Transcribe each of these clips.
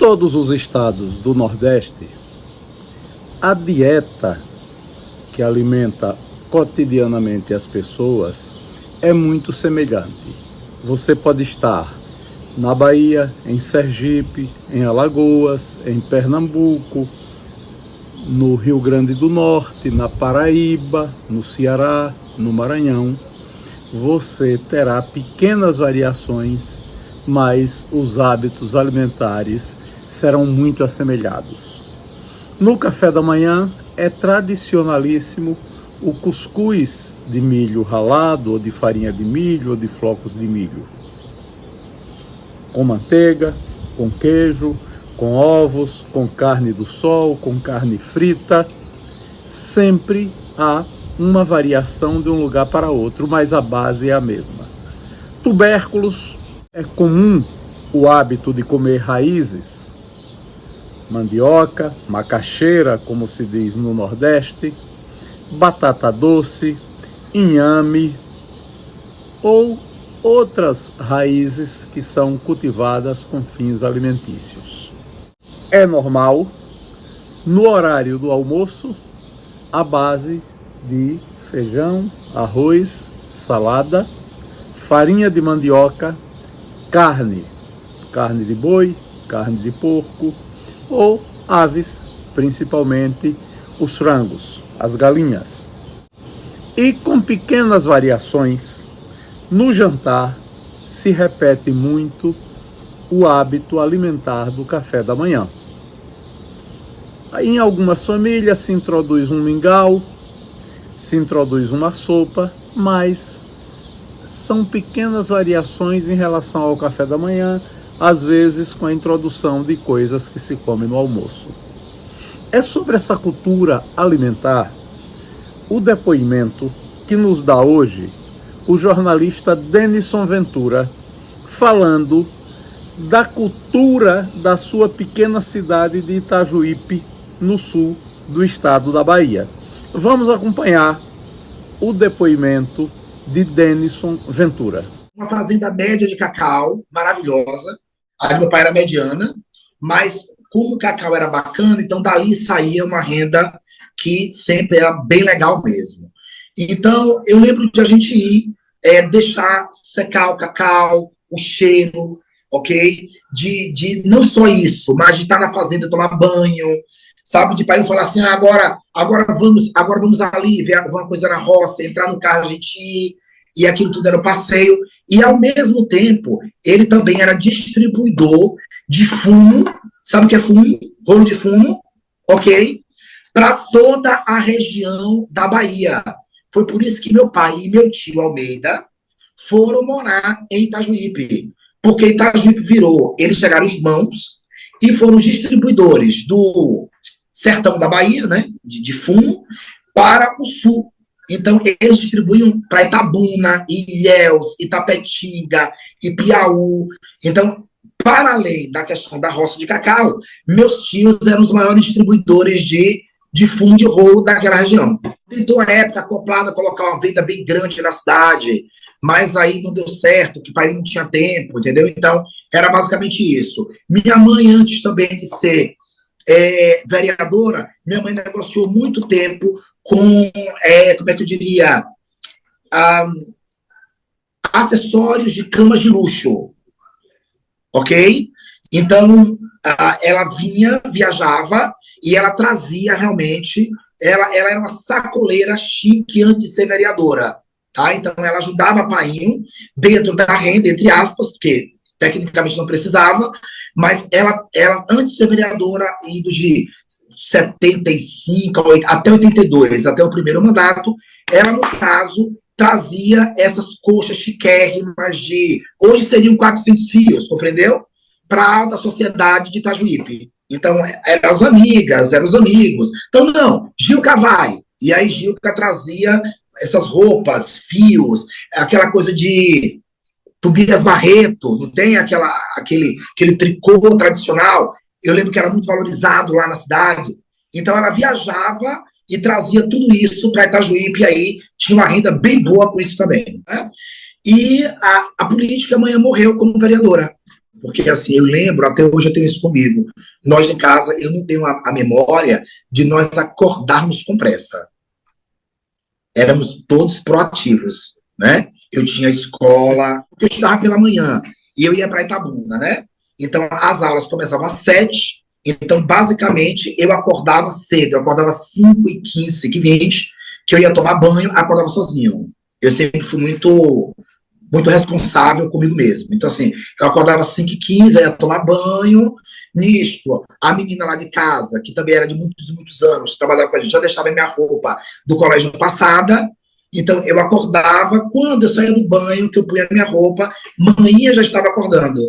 todos os estados do Nordeste, a dieta que alimenta cotidianamente as pessoas é muito semelhante. Você pode estar na Bahia, em Sergipe, em Alagoas, em Pernambuco, no Rio Grande do Norte, na Paraíba, no Ceará, no Maranhão. Você terá pequenas variações, mas os hábitos alimentares serão muito assemelhados. No café da manhã é tradicionalíssimo o cuscuz de milho ralado, ou de farinha de milho, ou de flocos de milho, com manteiga, com queijo, com ovos, com carne do sol, com carne frita. Sempre há uma variação de um lugar para outro, mas a base é a mesma. Tubérculos, é comum o hábito de comer raízes, mandioca, macaxeira, como se diz no Nordeste, batata doce, inhame ou outras raízes que são cultivadas com fins alimentícios. É normal, no horário do almoço, a base de feijão, arroz, salada, farinha de mandioca, carne de boi, carne de porco ou aves, principalmente os frangos, as galinhas. E com pequenas variações, no jantar se repete muito o hábito alimentar do café da manhã. Em algumas famílias se introduz um mingau, se introduz uma sopa, mas são pequenas variações em relação ao café da manhã, às vezes com a introdução de coisas que se come no almoço. É sobre essa cultura alimentar o depoimento que nos dá hoje o jornalista Denison Ventura, falando da cultura da sua pequena cidade de Itajuípe, no sul do estado da Bahia. Vamos acompanhar o depoimento de Denison Ventura. Uma fazenda média de cacau, maravilhosa. A meu pai era mediana, mas como o cacau era bacana, então dali saía uma renda que sempre era bem legal mesmo. Então, eu lembro de a gente ir, deixar secar o cacau, o cheiro, ok? De não só isso, mas de estar na fazenda, tomar banho, sabe? De pai não falar assim, agora vamos ali, ver alguma coisa na roça, entrar no carro, a gente ir, e aquilo tudo era passeio. E, ao mesmo tempo, ele também era distribuidor de fumo, sabe o que é fumo? Rolo de fumo, ok? Para toda a região da Bahia. Foi por isso que meu pai e meu tio Almeida foram morar em Itajuípe, porque Itajuípe virou, eles chegaram irmãos e foram distribuidores do sertão da Bahia, né, de fumo, para o sul. Então, eles distribuíam para Itabuna, Ilhéus, Itapetinga, Ipiaú. Então, para além da questão da roça de cacau, meus tios eram os maiores distribuidores de fumo de rolo daquela região. Tentou, à época, acoplada, colocar uma venda bem grande na cidade, mas aí não deu certo, que o pai não tinha tempo, entendeu? Então, era basicamente isso. Minha mãe, antes também de ser vereadora, minha mãe negociou muito tempo com, como é que eu diria, acessórios de camas de luxo, ok? Então, ela viajava e ela trazia realmente, ela era uma sacoleira chique antes de ser vereadora, tá? Então, ela ajudava painho dentro da renda, entre aspas, porque tecnicamente não precisava, mas ela antes de ser vereadora, indo de 75 até 82, até o primeiro mandato, ela, no caso, trazia essas coxas chiquérrimas de, hoje seriam 400 fios, compreendeu? Para a alta sociedade de Itajuípe. Então, eram as amigas, eram os amigos. Então, não, Gilca vai. E aí Gilca trazia essas roupas, fios, aquela coisa de Tobias Barreto, não tem aquele tricô tradicional? Eu lembro que era muito valorizado lá na cidade. Então, ela viajava e trazia tudo isso para Itajuípe, e aí tinha uma renda bem boa com isso também, né? E a política, amanhã morreu como vereadora. porque assim, eu lembro, até hoje eu tenho isso comigo. Nós em casa, eu não tenho a memória de nós acordarmos com pressa. Éramos todos proativos, né? Eu tinha escola, eu estudava pela manhã, e eu ia para Itabuna, né? Então, as aulas começavam às 7, então, basicamente, eu acordava cedo, eu acordava 5h15, 5h20, que eu ia tomar banho, acordava sozinho. Eu sempre fui muito responsável comigo mesmo. Então, assim, eu acordava às 5h15, ia tomar banho. Nisto, a menina lá de casa, que também era de muitos anos, trabalhava com a gente, já deixava minha roupa do colégio passada. Então, eu acordava, quando eu saía do banho, que eu punha minha roupa, manhã já estava acordando.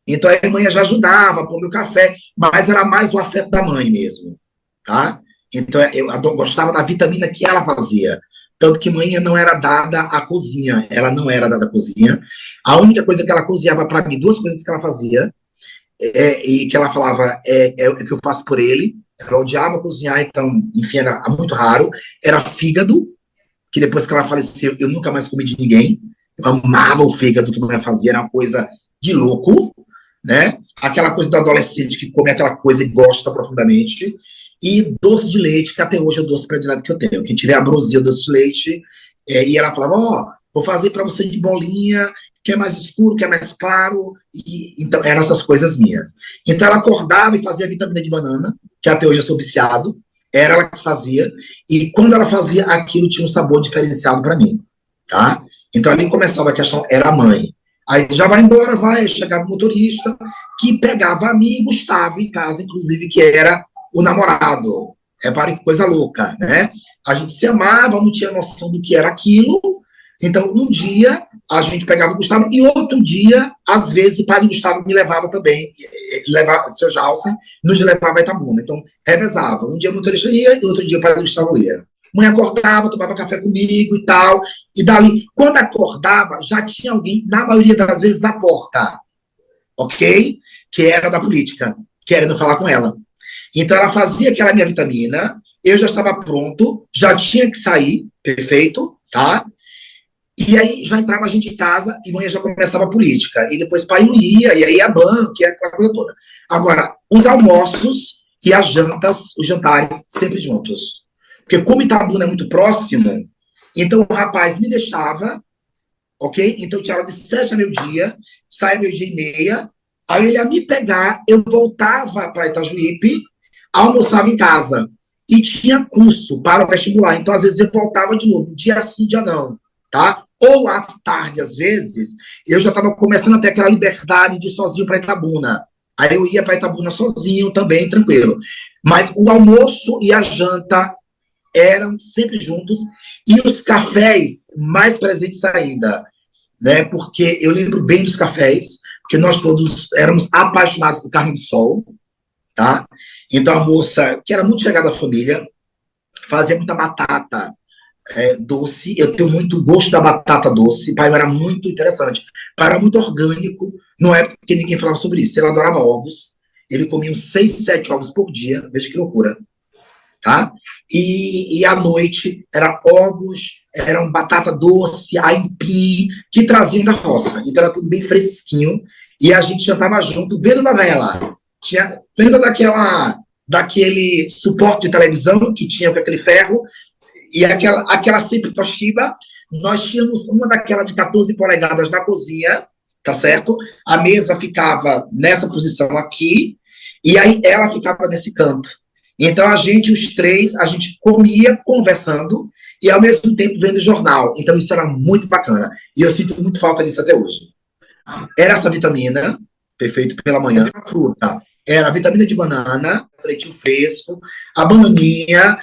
Então, a mãe já ajudava a pôr meu café, mas era mais o afeto da mãe mesmo, tá? Então, eu gostava da vitamina que ela fazia. Tanto que mãe não era dada à cozinha, ela não era dada à cozinha. A única coisa que ela cozinhava para mim, duas coisas que ela fazia, e que ela falava, é o que eu faço por ele. Ela odiava cozinhar, então, enfim, era muito raro. Era fígado, que depois que ela faleceu, eu nunca mais comi de ninguém. Eu amava o fígado que a mulher fazia, era uma coisa de louco, né? Aquela coisa do adolescente que come aquela coisa e gosta profundamente. E doce de leite, que até hoje é o doce predileto que eu tenho. Quem tiver ambrosia, doce de leite, e ela falava, vou fazer para você de bolinha, que é mais escuro, que é mais claro, e então eram essas coisas minhas. Então ela acordava e fazia vitamina de banana, que até hoje eu sou viciado, era ela que fazia, e quando ela fazia, aquilo tinha um sabor diferenciado para mim, tá? Então ali começava a questão, era a mãe. Aí já vai embora, chegava o motorista, que pegava a mim e Gustavo em casa, inclusive, que era o namorado. Repare que coisa louca, né? A gente se amava, não tinha noção do que era aquilo. Então, um dia, a gente pegava o Gustavo, e outro dia, às vezes, o pai do Gustavo me levava também, levava, seu Jalsen, nos levava a Itabuna. Então, revezava. Um dia o motorista ia, e outro dia o pai do Gustavo ia. Mãe acordava, tomava café comigo e tal, e dali, quando acordava, já tinha alguém, na maioria das vezes, à porta, ok? Que era da política, querendo falar com ela. Então, ela fazia aquela minha vitamina, eu já estava pronto, já tinha que sair, perfeito, tá? E aí já entrava a gente em casa e mãe já começava a política. E depois pai não ia, e aí a banca, e aquela coisa toda. Agora, os almoços e as jantas, os jantares, sempre juntos. Porque como Itabuna é muito próximo, então o rapaz me deixava, ok? Então eu tinha aula de 7 a meio-dia, saia meio-dia e meia, aí ele ia me pegar, eu voltava para Itajuípe, almoçava em casa. E tinha curso para o vestibular. Então, às vezes, eu voltava de novo, dia sim, dia não, tá? Ou à tarde, às vezes, eu já estava começando a ter aquela liberdade de ir sozinho para Itabuna. Aí eu ia para Itabuna sozinho também, tranquilo. Mas o almoço e a janta eram sempre juntos, e os cafés mais presentes ainda, né? Porque eu lembro bem dos cafés, porque nós todos éramos apaixonados por carne de sol, tá? Então a moça, que era muito chegada à família, fazia muita batata doce. Eu tenho muito gosto da batata doce. Pai era muito interessante. Pai era muito orgânico. Não é porque ninguém falava sobre isso. Ele adorava ovos. Ele comia uns 6, 7 ovos por dia. Veja que loucura. Tá? E à noite era ovos, eram batata doce, aipim, que traziam da roça. Então era tudo bem fresquinho. E a gente jantava junto, vendo novela. Lembra daquele suporte de televisão que tinha com aquele ferro? E aquela sempre Toshiba, nós tínhamos uma daquela de 14 polegadas na cozinha, tá certo? A mesa ficava nessa posição aqui, e aí ela ficava nesse canto. Então, os três, a gente comia conversando, e ao mesmo tempo vendo jornal. Então, isso era muito bacana. E eu sinto muito falta disso até hoje. Era essa vitamina, perfeito, pela manhã, a fruta. Era a vitamina de banana, leitinho fresco, a bananinha.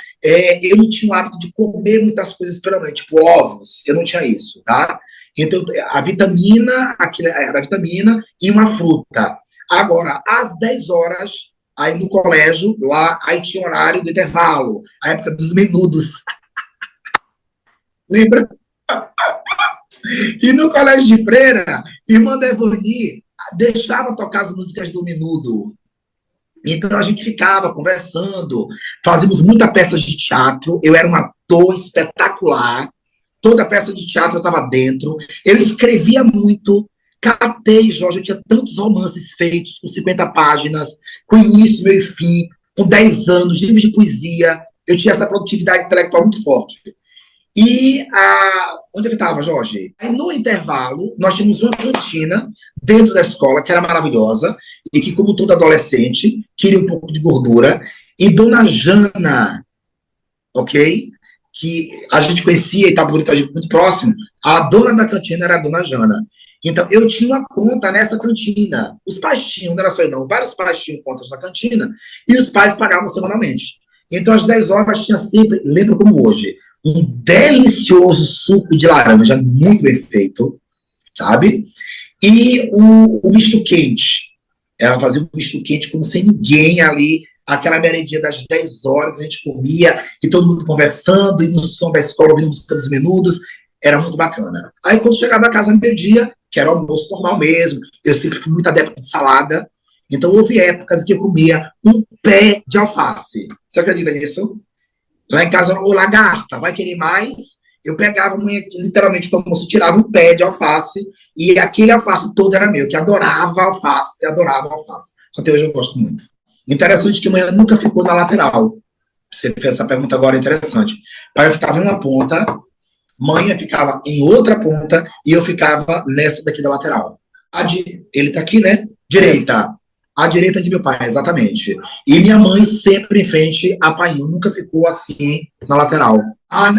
Eu não tinha o hábito de comer muitas coisas pela manhã, tipo ovos, eu não tinha isso, tá? Então, a vitamina, era a vitamina e uma fruta. Agora, às 10 horas, aí no colégio, lá, aí tinha horário do intervalo, a época dos menudos. Lembra? E no colégio de freira, irmã Devoni deixava tocar as músicas do menudo. Então a gente ficava conversando, fazíamos muitas peças de teatro. Eu era um ator espetacular, toda peça de teatro eu estava dentro. Eu escrevia muito catei, Jorge, eu tinha tantos romances feitos com 50 páginas, com início, meio e fim, com 10 anos, livros de poesia. Eu tinha essa produtividade intelectual muito forte. E onde é que estava, Jorge? Aí, no intervalo, nós tínhamos uma cantina dentro da escola, que era maravilhosa, e que, como todo adolescente, queria um pouco de gordura. E Dona Jana, ok? Que a gente conhecia e estava muito próximo, a dona da cantina era a Dona Jana. Então, eu tinha uma conta nessa cantina. Os pais tinham, não era só eu não, vários pais tinham contas na cantina, e os pais pagavam semanalmente. Então, às 10 horas, tinha sempre, lembro como hoje, um delicioso suco de laranja, muito bem feito, sabe? E o misto quente. Ela fazia um misto quente como sem ninguém ali, aquela merendinha das 10 horas, a gente comia, e todo mundo conversando, e no som da escola, ouvindo música dos Menudos, era muito bacana. Aí, quando chegava a casa meio-dia, que era almoço normal mesmo, eu sempre fui muito adepto de salada, então houve épocas que eu comia um pé de alface. Você acredita nisso? Lá em casa, ô lagarta, vai querer mais? Eu pegava, literalmente, como almoço, tirava um pé de alface, e aquele alface todo era meu, que adorava alface. Até hoje eu gosto muito. Interessante que manhã nunca ficou na lateral. Você fez essa pergunta agora, interessante. Pai ficava em uma ponta, mãe ficava em outra ponta, e eu ficava nessa daqui da lateral. Ele tá aqui, né? Direita. À direita de meu pai, exatamente. E minha mãe sempre em frente a pai, nunca ficou assim na lateral.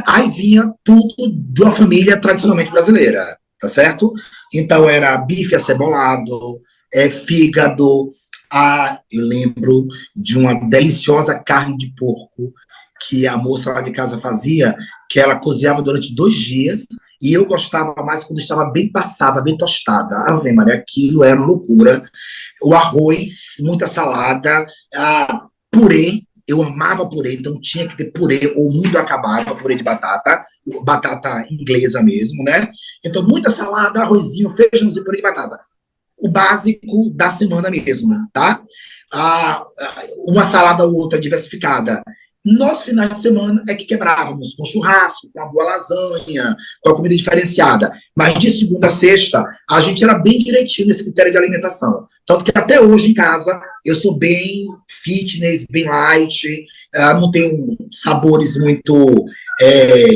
Aí vinha tudo de uma família tradicionalmente brasileira, tá certo? Então era bife acebolado, fígado. Eu lembro de uma deliciosa carne de porco que a moça lá de casa fazia, que ela cozinhava durante 2 dias, e eu gostava mais quando estava bem passada, bem tostada. Ave Maria, aquilo era uma loucura. O arroz, muita salada, purê, eu amava purê, então tinha que ter purê, ou o mundo acabava, purê de batata inglesa mesmo, né? Então, muita salada, arrozinho, feijãozinho, purê de batata. O básico da semana mesmo, tá? Uma salada ou outra diversificada. Nos finais de semana é que quebrávamos com churrasco, com uma boa lasanha, com a comida diferenciada. Mas de segunda a sexta, a gente era bem direitinho nesse critério de alimentação. Tanto que até hoje em casa, eu sou bem fitness, bem light, não tenho sabores muito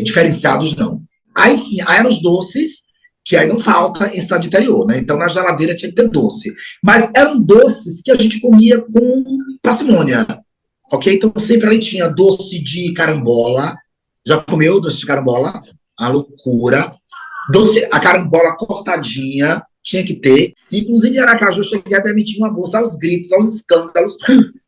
diferenciados, não. Aí sim, aí eram os doces, que aí não falta em cidade interior, né? Então na geladeira tinha que ter doce. Mas eram doces que a gente comia com parcimônia. Ok? Então sempre ali tinha doce de carambola. Já comeu doce de carambola? A loucura. A carambola cortadinha, tinha que ter. Inclusive em Aracaju eu cheguei a demitir uma moça aos gritos, aos escândalos,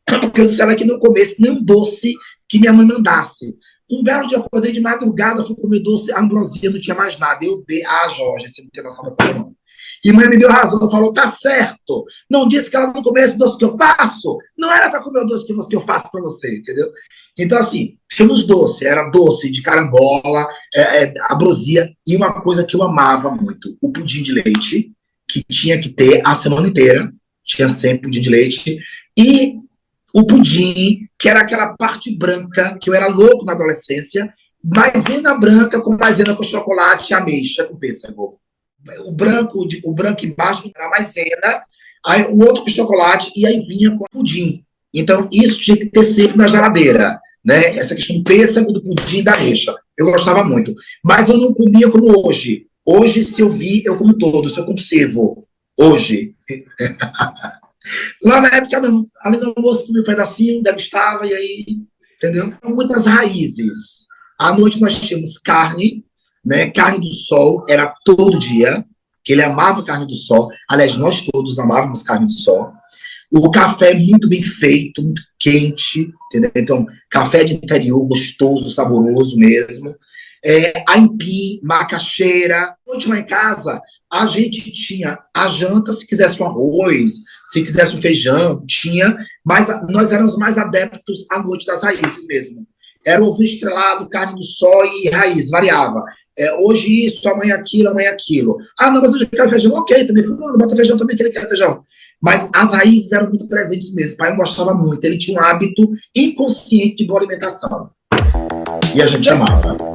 porque eu disse ela que não comesse nenhum doce que minha mãe mandasse. Um belo dia eu acordei de madrugada, fui comer doce, a ambrosia não tinha mais nada. Eu dei, Jorge, você não tem noção da coisa não. E mãe me deu razão, falou, tá certo. Não disse que ela não comesse o doce que eu faço. Não era para comer o doce que eu faço para você, entendeu? Então, assim, tínhamos doce. Era doce de carambola, ambrosia. E uma coisa que eu amava muito, o pudim de leite, que tinha que ter a semana inteira. Tinha sempre pudim de leite. E o pudim, que era aquela parte branca, que eu era louco na adolescência, maisena branca com maisena com chocolate e ameixa com pêssego. O branco embaixo era maisena, aí o outro com chocolate, e aí vinha com pudim. Então, isso tinha que ter sempre na geladeira, né? Essa questão do pêssego, do pudim e da ameixa. Eu gostava muito. Mas eu não comia como hoje. Hoje, se eu vi, eu como todo, sou compulsivo. Hoje. Lá na época, não. Ali no almoço, comia um pedacinho, degustava, e aí, entendeu? Muitas raízes. À noite nós tínhamos carne, né? Carne do sol era todo dia, que ele amava carne do sol. Aliás, nós todos amávamos carne do sol. O café muito bem feito, muito quente, entendeu? Então, café de interior, gostoso, saboroso mesmo. Aipim, macaxeira. Hoje lá em casa, a gente tinha a janta, se quisesse um arroz, se quisesse um feijão, tinha, mas nós éramos mais adeptos à noite das raízes mesmo. Era ovo estrelado, carne do sol e raiz, variava. Hoje isso, amanhã aquilo. Não, mas hoje eu quero feijão. Ok, também fulano, bota feijão também, que ele quer feijão. Mas as raízes eram muito presentes mesmo. O pai gostava muito. Ele tinha um hábito inconsciente de boa alimentação. E a gente amava.